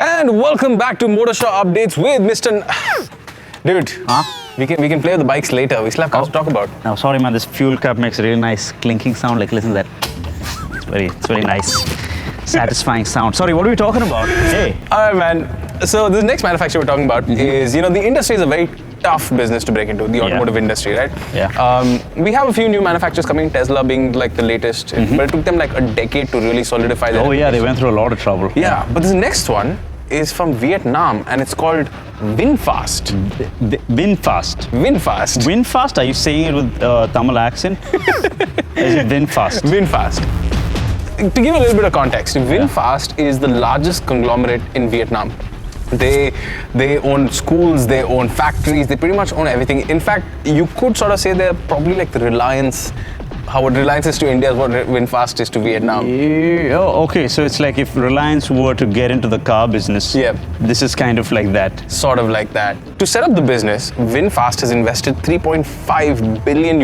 And welcome back to Motorshow updates with Mr. Dude, we can play with the bikes later. We still have cars to talk about. No, sorry man, this fuel cap makes a really nice clinking sound. Like listen to that. It's very nice. Satisfying sound. Sorry, what are we talking about? Hey. Alright man. So the next manufacturer we're talking about is, the industry is a very tough business to break into, the automotive industry, right? Yeah. We have a few new manufacturers coming, Tesla being like the latest, but it took them like a decade to really solidify their Yeah, they went through a lot of trouble. Yeah, but this next one is from Vietnam and it's called Vinfast. Vinfast. Vinfast. Vinfast? Are you saying it with Tamil accent? Is it Vinfast? Vinfast. To give you a little bit of context, Vinfast is the largest conglomerate in Vietnam. They own schools, they own factories, they pretty much own everything. In fact, you could sort of say they're probably like the Reliance. How what Reliance is to India is what Vinfast is to Vietnam. Yeah, okay, so it's like if Reliance were to get into the car business, this is kind of like that. Sort of like that. To set up the business, Vinfast has invested $3.5 billion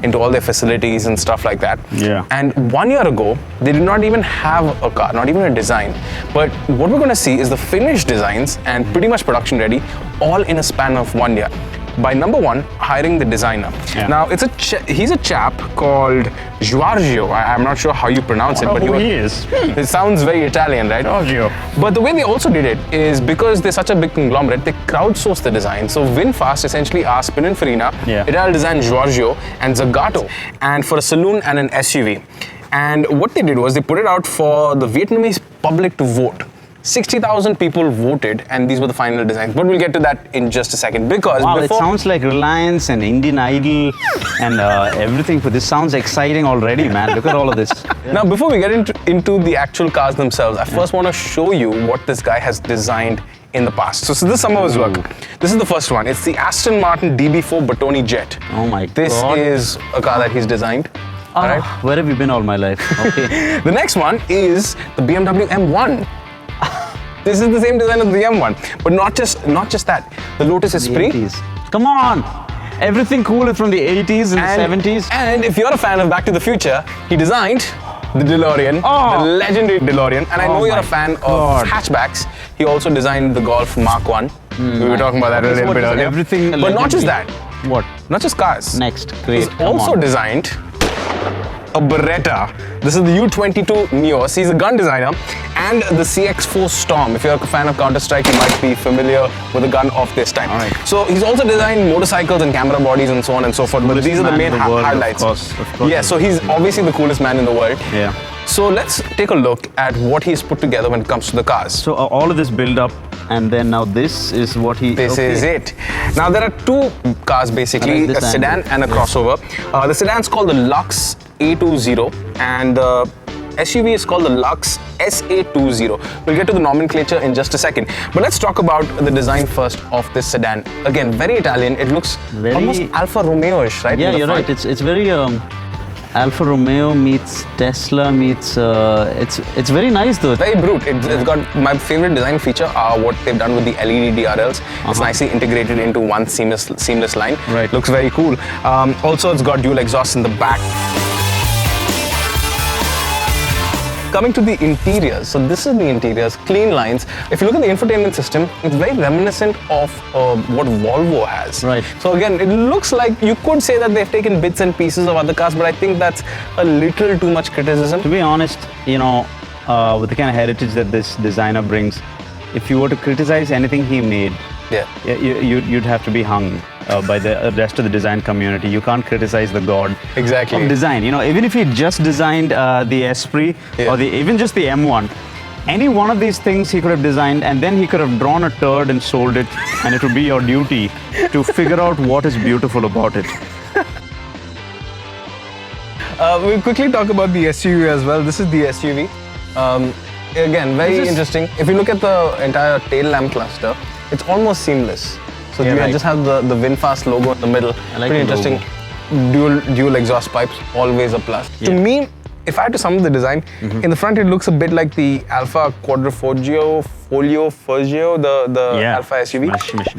into all their facilities and stuff like that. Yeah. And 1 year ago, they did not even have a car, not even a design. But what we're going to see is the finished designs and pretty much production ready, all in a span of 1 year. By number one, hiring the designer. Yeah. Now, he's a chap called Giorgio. I'm not sure how you pronounce it, but he is. It sounds very Italian, right? Giorgio. But the way they also did it is because they're such a big conglomerate, they crowdsourced the design. So Vinfast essentially asked Pininfarina, Italian design Giorgio, and Zagato, and for a saloon and an SUV. And what they did was they put it out for the Vietnamese public to vote. 60,000 people voted and these were the final designs. But we'll get to that in just a second because it sounds like Reliance and Indian Idol and everything. This sounds exciting already, man. Look at all of this. Now, before we get into the actual cars themselves, I first want to show you what this guy has designed in the past. So this is some of his work. This is the first one. It's the Aston Martin DB4 Bertone Jet. Oh my God. This is a car that he's designed. All right. Where have you been all my life? Okay. The next one is the BMW M1. This is the same design as the M1, but not just that. The Lotus Esprit. 80s. Come on! Everything cool is from the 80s and the 70s. And if you're a fan of Back to the Future, he designed the DeLorean, the legendary DeLorean. And I know you're a fan of hatchbacks. He also designed the Golf Mark 1. We were talking about that a little bit earlier. Everything but not just that. What? Not just cars. Next, great. He's also designed a Beretta. This is the U22 Neo. He's a gun designer. And the CX-4 Storm. If you're a fan of Counter-Strike, you might be familiar with the gun of this time. Right. So he's also designed motorcycles and camera bodies and so on and so forth. But these are the main highlights. Of course. Yeah, so he's obviously the coolest man in the world. Yeah. So let's take a look at what he's put together when it comes to the cars. So all of this build up, and then now this is what he... This is it. Now there are two cars basically, a sedan and a crossover. The sedan's called the Lux A2.0 and the SUV is called the Lux SA2.0. We'll get to the nomenclature in just a second. But let's talk about the design first of this sedan. Again, very Italian. It looks almost Alfa Romeo-ish, right? Yeah, you're right. It's very Alfa Romeo meets Tesla meets... it's very nice though. Very brute. It's got my favorite design feature are what they've done with the LED DRLs. It's nicely integrated into one seamless line. Right. Looks very cool. Also, it's got dual exhaust in the back. Coming to the interiors, so this is the interiors, clean lines. If you look at the infotainment system, it's very reminiscent of what Volvo has. Right. So again, it looks like you could say that they've taken bits and pieces of other cars, but I think that's a little too much criticism. To be honest, with the kind of heritage that this designer brings, if you were to criticize anything he made, you'd have to be hung by the rest of the design community. You can't criticize the god of design. Even if he just designed the Esprit or even just the M1, any one of these things he could have designed and then he could have drawn a turd and sold it, and it would be your duty to figure out what is beautiful about it. We'll quickly talk about the SUV as well. This is the SUV. Again, very interesting. If you look at the entire tail lamp cluster, it's almost seamless. So you just have the Vinfast logo in the middle. Pretty interesting. Dual exhaust pipes, always a plus. To me, if I had to sum up the design, in the front it looks a bit like the Alfa Quadrifoglio, the Alfa SUV,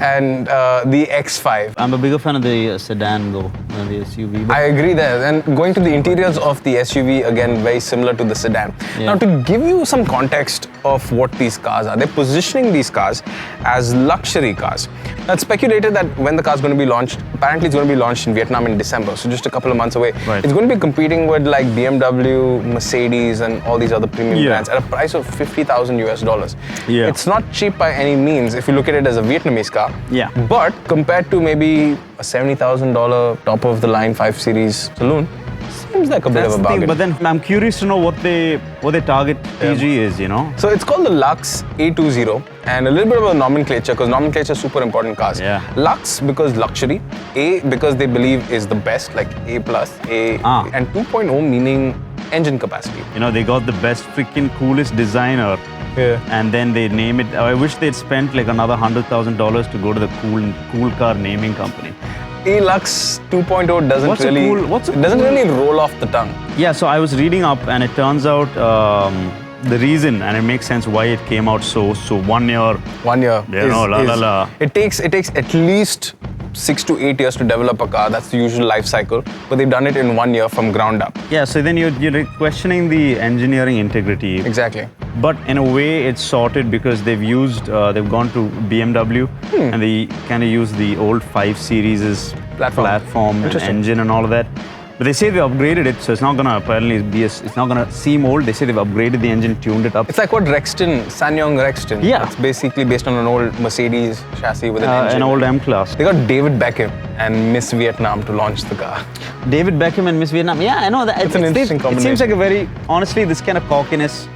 and the X5. I'm a bigger fan of the sedan though, than the SUV. I agree there. And going to the interiors of the SUV, again, very similar to the sedan. Yeah. Now, to give you some context of what these cars are. They're positioning these cars as luxury cars. Now, it's speculated that when the car is going to be launched, apparently it's going to be launched in Vietnam in December, so just a couple of months away. Right. It's going to be competing with like BMW, Mercedes, and all these other premium brands at a price of $50,000 US. Yeah. It's not cheap by any means if you look at it as a Vietnamese car. Yeah. But compared to maybe a $70,000 top of the line 5 Series saloon, seems like a bit of a bargain. But then I'm curious to know what they target TG is, you know? So it's called the Lux A2.0, and a little bit about the nomenclature, because nomenclature is super important in cars. Yeah. Lux because luxury, A because they believe is the best, like A+, and 2.0 meaning engine capacity. You know, they got the best freaking coolest designer. Yeah. And then they name it. I wish they'd spent like another $100,000 to go to the cool car naming company. A-Lux 2.0 doesn't really roll off the tongue. Yeah, so I was reading up and it turns out the reason, and it makes sense why it came out so 1 year. 1 year. It takes at least 6 to 8 years to develop a car. That's the usual life cycle. But they've done it in 1 year from ground up. Yeah, so then you're questioning the engineering integrity. Exactly. But in a way, it's sorted because they've gone to BMW and they kind of use the old 5 Series platform and engine and all of that. But they say they upgraded it, so it's not gonna it's not gonna seem old. They say they've upgraded the engine, tuned it up. It's like what Sanyong Rexton. Yeah. It's basically based on an old Mercedes chassis with an engine. An old M-Class. They got David Beckham and Miss Vietnam to launch the car. David Beckham and Miss Vietnam. Yeah, I know that. It's an interesting combination. It seems like honestly, this kind of cockiness,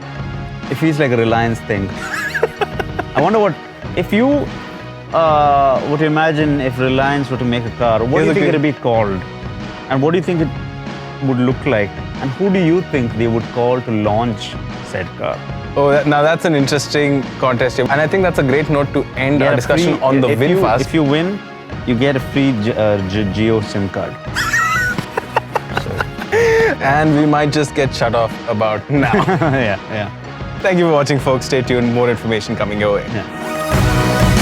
it feels like a Reliance thing. I wonder if you were to imagine if Reliance were to make a car, what do you think it would be called? And what do you think it would look like? And who do you think they would call to launch said car? Oh, now that's an interesting contest. And I think that's a great note to end our discussion on the Vinfast. If you win, you get a free Geo SIM card. And we might just get shut off about now. Yeah. Thank you for watching, folks. Stay tuned. More information coming your way. Yeah.